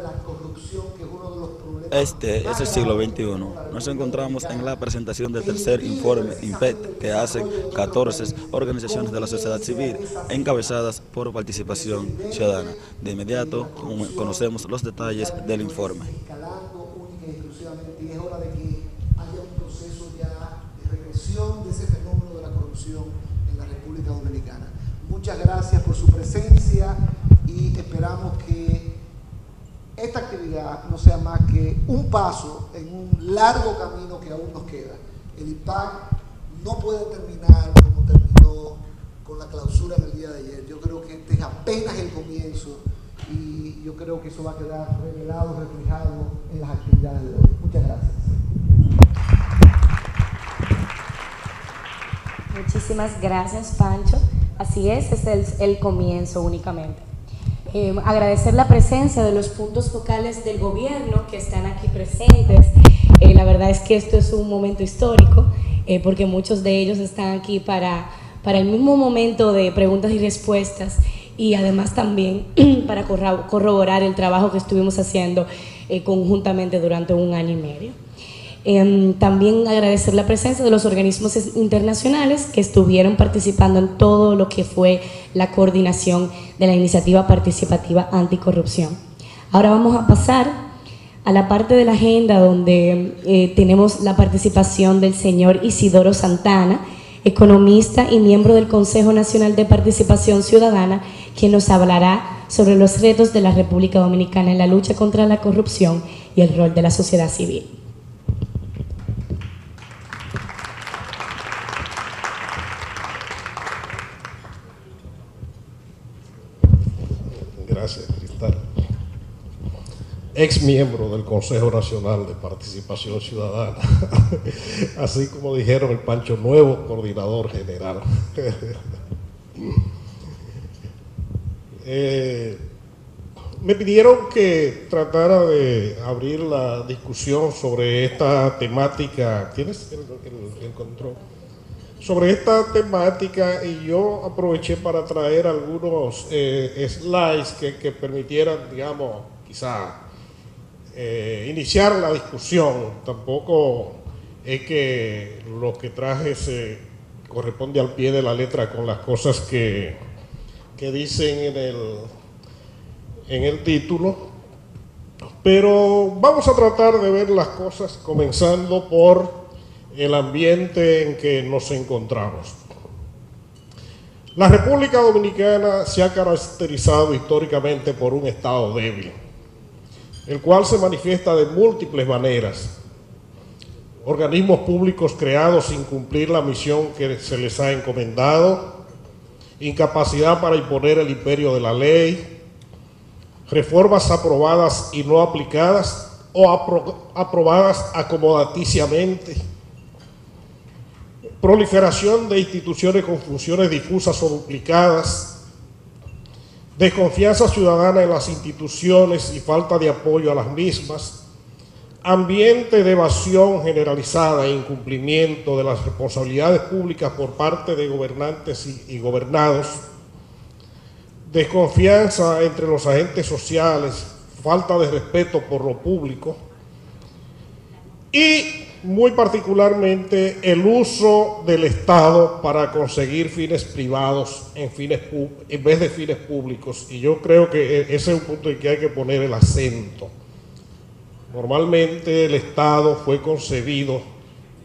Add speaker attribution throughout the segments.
Speaker 1: La corrupción, que es uno de los problemas.
Speaker 2: Este es el siglo XXI. Nos encontramos en la presentación del tercer informe INPET que hacen 14 organizaciones de la sociedad civil encabezadas por Participación Ciudadana. De inmediato conocemos los detalles del informe.
Speaker 1: Escalando única y exclusivamente, y es hora de que haya un proceso ya de regresión de ese fenómeno de la corrupción en la República Dominicana. Muchas gracias por su presencia y esperamos que esta actividad no sea más que un paso en un largo camino que aún nos queda. El IPAC no puede terminar como terminó con la clausura del día de ayer. Yo creo que este es apenas el comienzo y yo creo que eso va a quedar revelado, reflejado en las actividades de hoy. Muchas gracias.
Speaker 3: Muchísimas gracias, Pancho. Así es el comienzo únicamente. Agradecer la presencia de los puntos focales del gobierno que están aquí presentes. La verdad es que esto es un momento histórico porque muchos de ellos están aquí para el mismo momento de preguntas y respuestas y además también para corroborar el trabajo que estuvimos haciendo conjuntamente durante un año y medio. También agradecer la presencia de los organismos internacionales que estuvieron participando en todo lo que fue la coordinación de la iniciativa participativa anticorrupción. Ahora vamos a pasar a la parte de la agenda donde tenemos la participación del señor Isidoro Santana, economista y miembro del Consejo Nacional de Participación Ciudadana, quien nos hablará sobre los retos de la República Dominicana en la lucha contra la corrupción y el rol de la sociedad civil.
Speaker 4: Gracias, Cristal. Ex miembro del Consejo Nacional de Participación Ciudadana, así como dijeron el Pancho, nuevo coordinador general. Me pidieron que tratara de abrir la discusión sobre esta temática. ¿Tienes el control? Sobre esta temática, y yo aproveché para traer algunos slides que permitieran, digamos, quizá iniciar la discusión. Tampoco es que lo que traje se corresponde al pie de la letra con las cosas que dicen en el título, pero vamos a tratar de ver las cosas comenzando por el ambiente en que nos encontramos. La República Dominicana se ha caracterizado históricamente por un Estado débil, el cual se manifiesta de múltiples maneras. Organismos públicos creados sin cumplir la misión que se les ha encomendado, incapacidad para imponer el imperio de la ley, reformas aprobadas y no aplicadas o aprobadas acomodaticiamente, proliferación de instituciones con funciones difusas o duplicadas, desconfianza ciudadana en las instituciones y falta de apoyo a las mismas, ambiente de evasión generalizada e incumplimiento de las responsabilidades públicas por parte de gobernantes y gobernados, desconfianza entre los agentes sociales, falta de respeto por lo público y muy particularmente el uso del Estado para conseguir fines privados en vez de fines públicos. Y yo creo que ese es un punto en que hay que poner el acento. Normalmente el Estado fue concebido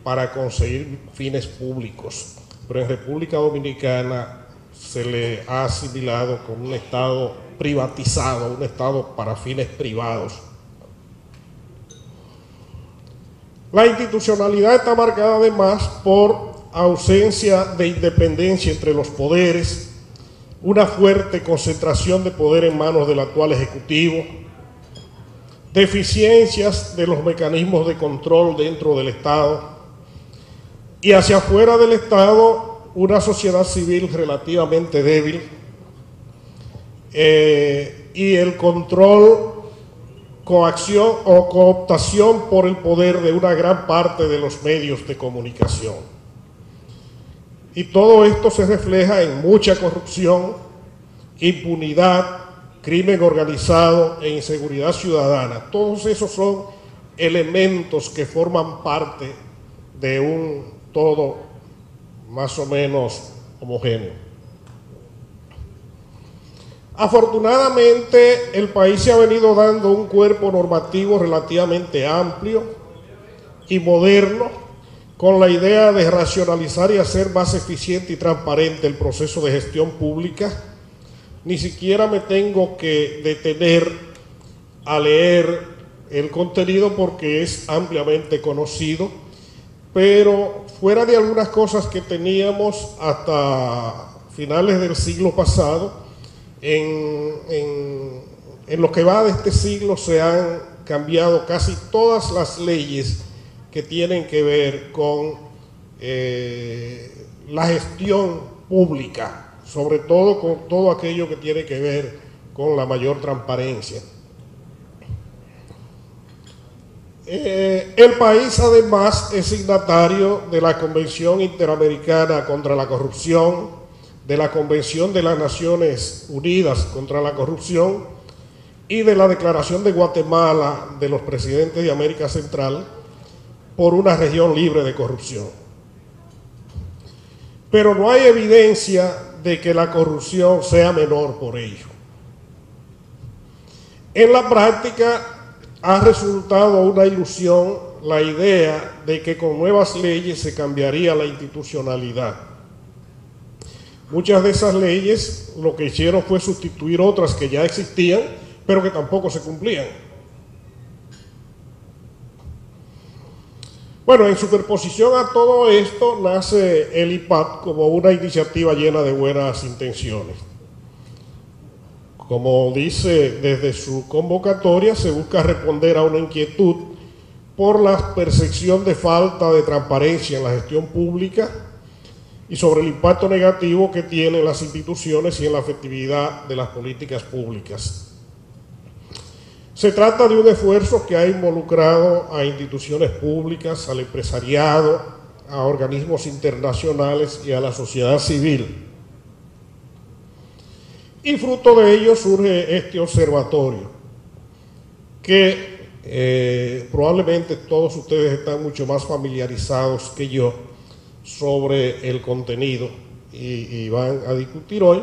Speaker 4: para conseguir fines públicos, pero en República Dominicana se le ha asimilado como un Estado privatizado, un Estado para fines privados. La institucionalidad está marcada además por ausencia de independencia entre los poderes, una fuerte concentración de poder en manos del actual Ejecutivo, deficiencias de los mecanismos de control dentro del Estado y hacia afuera del Estado una sociedad civil relativamente débil y el control, coacción o cooptación por el poder de una gran parte de los medios de comunicación. Y todo esto se refleja en mucha corrupción, impunidad crimen organizado e inseguridad ciudadana. Todos esos son elementos que forman parte de un todo más o menos homogéneo. Afortunadamente, el país se ha venido dando un cuerpo normativo relativamente amplio y moderno, con la idea de racionalizar y hacer más eficiente y transparente el proceso de gestión pública. Ni siquiera me tengo que detener a leer el contenido porque es ampliamente conocido, pero fuera de algunas cosas que teníamos hasta finales del siglo pasado, en lo que va de este siglo se han cambiado casi todas las leyes que tienen que ver con la gestión pública, sobre todo con todo aquello que tiene que ver con la mayor transparencia. El país además es signatario de la Convención Interamericana contra la Corrupción, de la Convención de las Naciones Unidas contra la Corrupción y de la Declaración de Guatemala de los Presidentes de América Central por una región libre de corrupción. Pero no hay evidencia de que la corrupción sea menor por ello. En la práctica ha resultado una ilusión la idea de que con nuevas leyes se cambiaría la institucionalidad. Muchas de esas leyes lo que hicieron fue sustituir otras que ya existían, pero que tampoco se cumplían. Bueno, en superposición a todo esto nace el IPAT como una iniciativa llena de buenas intenciones. Como dice desde su convocatoria, se busca responder a una inquietud por la percepción de falta de transparencia en la gestión pública y sobre el impacto negativo que tienen las instituciones y en la efectividad de las políticas públicas. Se trata de un esfuerzo que ha involucrado a instituciones públicas, al empresariado, a organismos internacionales y a la sociedad civil. Y fruto de ello surge este observatorio, que probablemente todos ustedes están mucho más familiarizados que yo sobre el contenido y van a discutir hoy.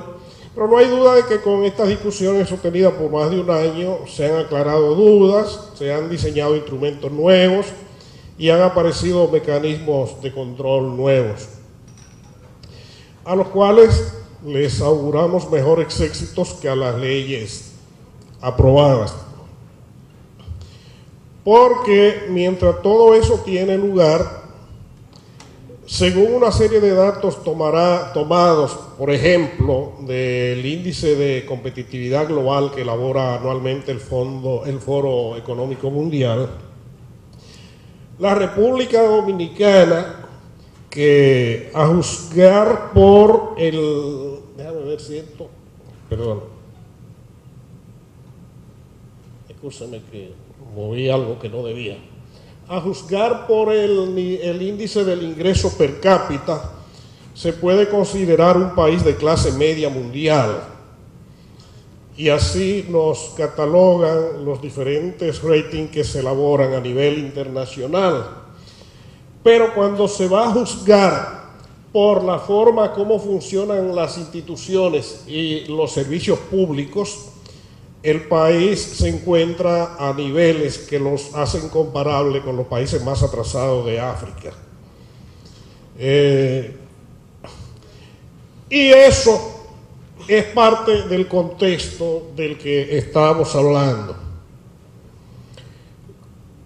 Speaker 4: Pero no hay duda de que con estas discusiones sostenidas por más de un año se han aclarado dudas, se han diseñado instrumentos nuevos y han aparecido mecanismos de control nuevos, a los cuales les auguramos mejores éxitos que a las leyes aprobadas. Porque mientras todo eso tiene lugar, según una serie de datos tomados, por ejemplo, del índice de competitividad global que elabora anualmente el Foro Económico Mundial, la República Dominicana, que a juzgar por el... Déjame ver si esto... Perdón. Escúchame que moví algo que no debía. A juzgar por el índice del ingreso per cápita, se puede considerar un país de clase media mundial. Y así nos catalogan los diferentes ratings que se elaboran a nivel internacional. Pero cuando se va a juzgar por la forma como funcionan las instituciones y los servicios públicos, el país se encuentra a niveles que los hacen comparables con los países más atrasados de África. Y eso es parte del contexto del que estábamos hablando.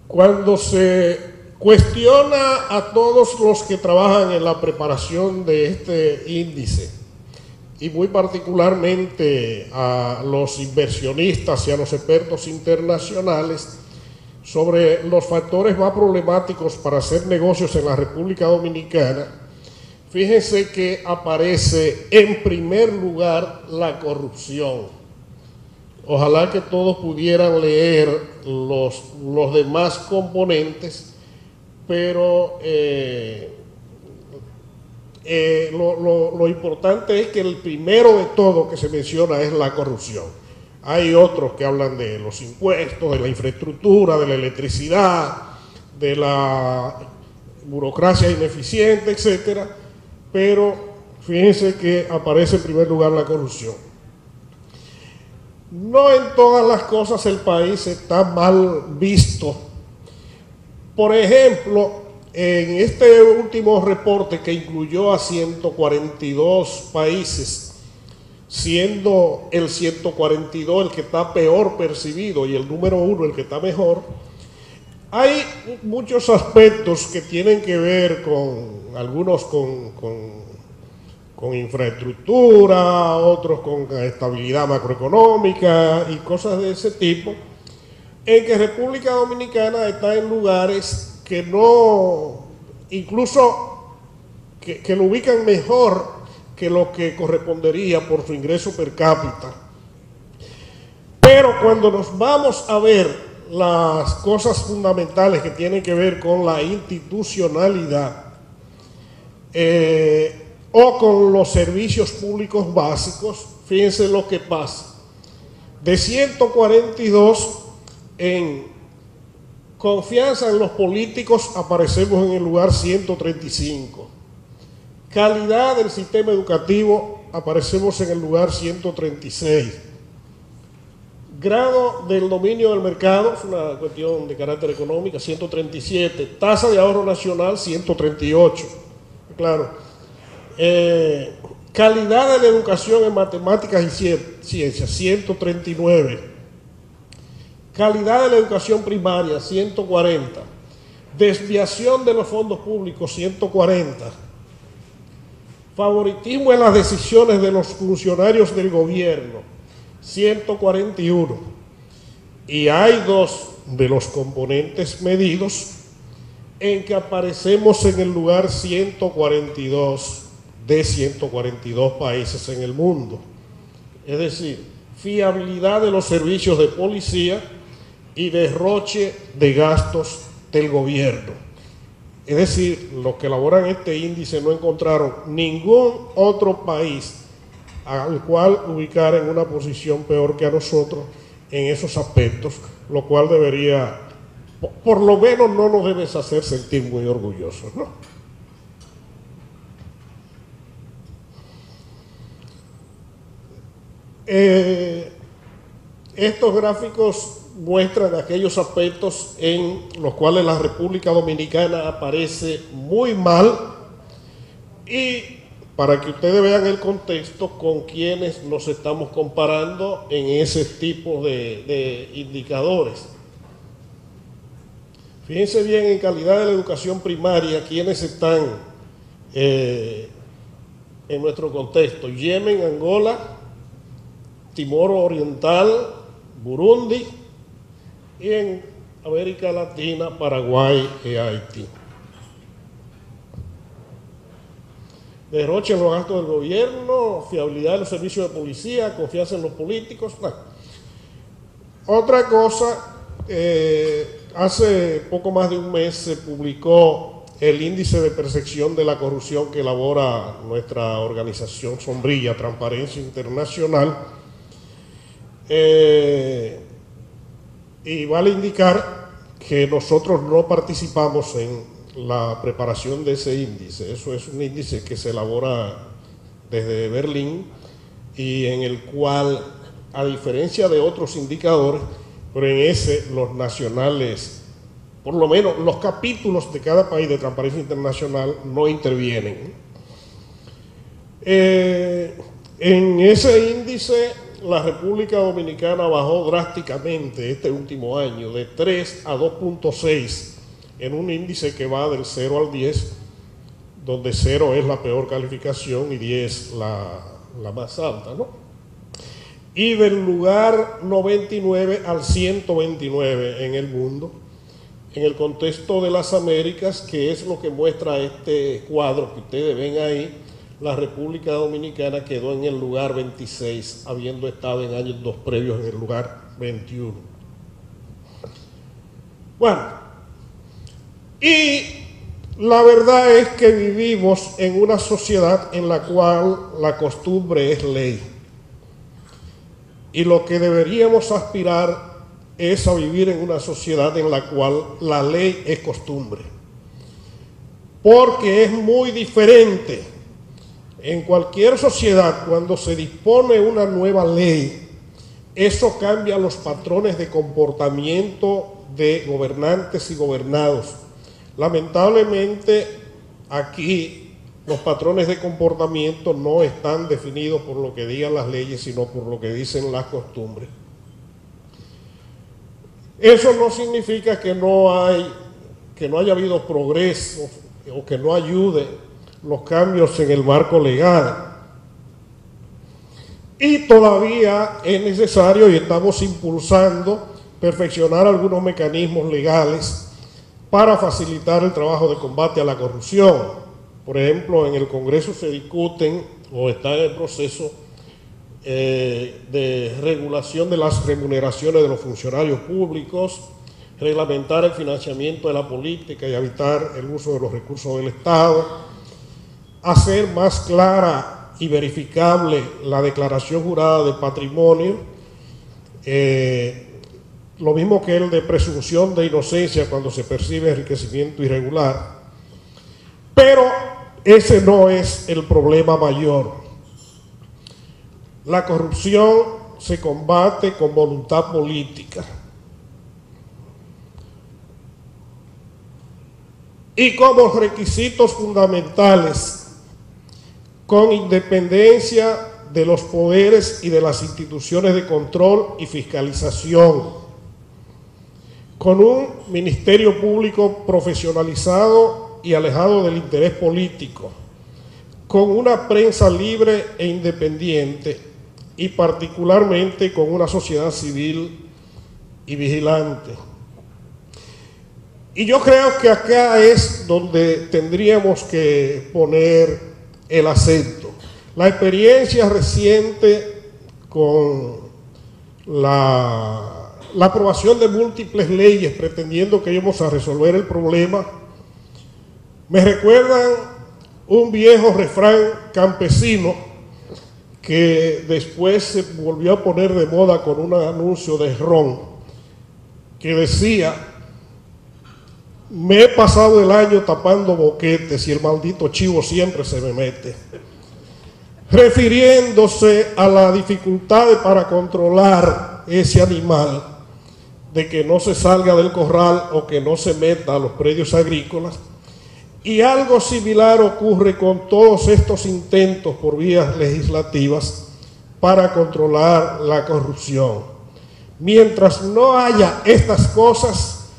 Speaker 4: Cuando se cuestiona a todos los que trabajan en la preparación de este índice, y muy particularmente a los inversionistas y a los expertos internacionales, sobre los factores más problemáticos para hacer negocios en la República Dominicana, fíjense que aparece en primer lugar la corrupción. Ojalá que todos pudieran leer los demás componentes, pero lo importante es que el primero de todo que se menciona es la corrupción. hay otros que hablan de los impuestos, de la infraestructura, de la electricidad, de la burocracia ineficiente, etcétera, pero fíjense que aparece en primer lugar la corrupción. No en todas las cosas el país está mal visto. Por ejemplo, en este último reporte que incluyó a 142 países, siendo el 142 el que está peor percibido y el número 1 el que está mejor, hay muchos aspectos que tienen que ver con algunos con infraestructura, otros con estabilidad macroeconómica y cosas de ese tipo, en que República Dominicana está en lugares que no, incluso que lo ubican mejor que lo que correspondería por su ingreso per cápita. Pero cuando nos vamos a ver las cosas fundamentales que tienen que ver con la institucionalidad o con los servicios públicos básicos, fíjense lo que pasa. De 142 en confianza en los políticos aparecemos en el lugar 135. Calidad del sistema educativo, aparecemos en el lugar 136. Grado del dominio del mercado, es una cuestión de carácter económico, 137. Tasa de ahorro nacional, 138. Claro. Calidad de la educación en matemáticas y ciencias, 139. Calidad de la educación primaria, 140. Desviación de los fondos públicos, 140. Favoritismo en las decisiones de los funcionarios del gobierno, 141. Y hay dos de los componentes medidos en que aparecemos en el lugar 142 de 142 países en el mundo. Es decir, fiabilidad de los servicios de policía y derroche de gastos del gobierno. Es decir, los que elaboran este índice no encontraron ningún otro país al cual ubicar en una posición peor que a nosotros en esos aspectos, lo cual debería, por lo menos no nos debe hacer sentir muy orgullosos, ¿no? Estos gráficos muestran aquellos aspectos en los cuales la República Dominicana aparece muy mal, y para que ustedes vean el contexto con quienes nos estamos comparando en ese tipo de indicadores. Fíjense bien en calidad de la educación primaria, quienes están en nuestro contexto: Yemen, Angola, Timor Oriental, Burundi, y en América Latina, Paraguay y Haití. Derroche en los gastos del gobierno, fiabilidad de los servicios de policía, confianza en los políticos. Bueno. Otra cosa, hace poco más de un mes se publicó el índice de percepción de la corrupción que elabora nuestra organización sombrilla, Transparencia Internacional. Y vale indicar que nosotros no participamos en la preparación de ese índice. Eso es un índice que se elabora desde Berlín y en el cual, a diferencia de otros indicadores, pero en ese los nacionales, por lo menos los capítulos de cada país de Transparencia Internacional no intervienen. En ese índice la República Dominicana bajó drásticamente este último año de 3 a 2.6 en un índice que va del 0 al 10, donde 0 es la peor calificación y 10 la más alta, ¿no? Y del lugar 99 al 129 en el mundo, en el contexto de las Américas, que es lo que muestra este cuadro que ustedes ven ahí. La República Dominicana quedó en el lugar 26, habiendo estado en años dos previos en el lugar 21. Bueno, y la verdad es que vivimos en una sociedad en la cual la costumbre es ley. y lo que deberíamos aspirar es a vivir en una sociedad en la cual la ley es costumbre. Porque es muy diferente en cualquier sociedad cuando se dispone una nueva ley, eso cambia los patrones de comportamiento de gobernantes y gobernados. Lamentablemente aquí los patrones de comportamiento no están definidos por lo que digan las leyes, sino por lo que dicen las costumbres. Eso no significa que no haya habido progreso o que no ayude los cambios en el marco legal. Y todavía es necesario, y estamos impulsando, perfeccionar algunos mecanismos legales para facilitar el trabajo de combate a la corrupción. Por ejemplo, en el Congreso se discuten o está en el proceso de regulación de las remuneraciones de los funcionarios públicos, reglamentar el financiamiento de la política y evitar el uso de los recursos del Estado, hacer más clara y verificable la declaración jurada de patrimonio, lo mismo que el de presunción de inocencia cuando se percibe enriquecimiento irregular. Pero ese no es el problema mayor. La corrupción se combate con voluntad política y como requisitos fundamentales, con independencia de los poderes y de las instituciones de control y fiscalización, con un ministerio público profesionalizado y alejado del interés político, con una prensa libre e independiente y particularmente con una sociedad civil y vigilante. Y yo creo que acá es donde tendríamos que poner el acento. La experiencia reciente con la aprobación de múltiples leyes pretendiendo que íbamos a resolver el problema, me recuerdan un viejo refrán campesino que después se volvió a poner de moda con un anuncio de ron que decía: me he pasado el año tapando boquetes y el maldito chivo siempre se me mete, refiriéndose a la dificultad para controlar ese animal, de que no se salga del corral o que no se meta a los predios agrícolas. Y algo similar ocurre con todos estos intentos por vías legislativas para controlar la corrupción. Mientras no haya estas cosas,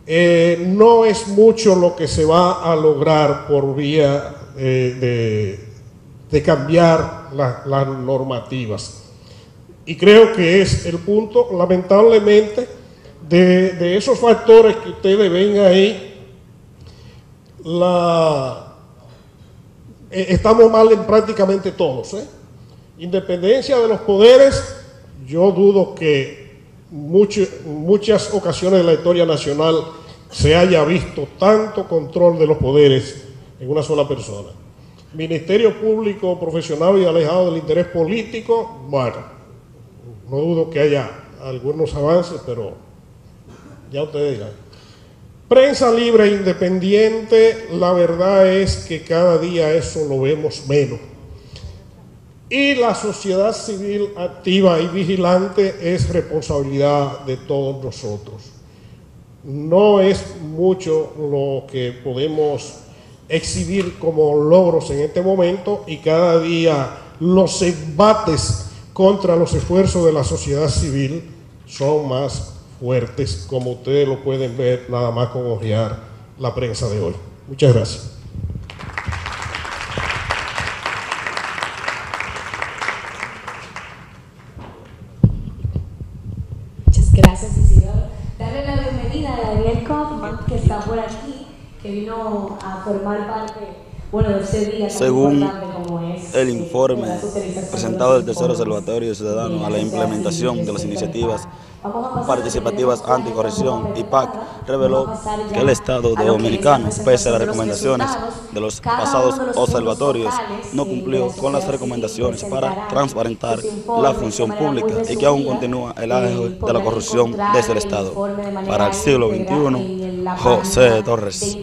Speaker 4: no es mucho lo que se va a lograr por vía de cambiar las normativas. Y creo que es el punto, lamentablemente, de esos factores que ustedes ven ahí. Estamos mal en prácticamente todos, Independencia de los poderes, yo dudo que muchas ocasiones de la historia nacional se haya visto tanto control de los poderes en una sola persona. Ministerio público profesional y alejado del interés político, bueno, no dudo que haya algunos avances, pero ya ustedes dirán. Prensa libre e independiente, la verdad es que cada día eso lo vemos menos. Y la sociedad civil activa y vigilante es responsabilidad de todos nosotros. No es mucho lo que podemos exhibir como logros en este momento, y cada día los embates contra los esfuerzos de la sociedad civil son más fuertes, como ustedes lo pueden ver nada más con ojear la prensa de hoy. Muchas gracias.
Speaker 3: Muchas gracias, Isidoro. Darle la bienvenida a Daniel Kaufman, que está por aquí, que vino a formar parte, de ese día tan importante como es
Speaker 2: el informe presentado del Tercer Observatorio Ciudadano a la implementación de las iniciativas Participativas Anticorrupción, IPAC, reveló que el Estado dominicano, pese a las recomendaciones de los pasados observatorios, no cumplió con las recomendaciones para transparentar la función pública y que aún continúa el auge de la corrupción desde el Estado. Para el siglo XXI, José Torres.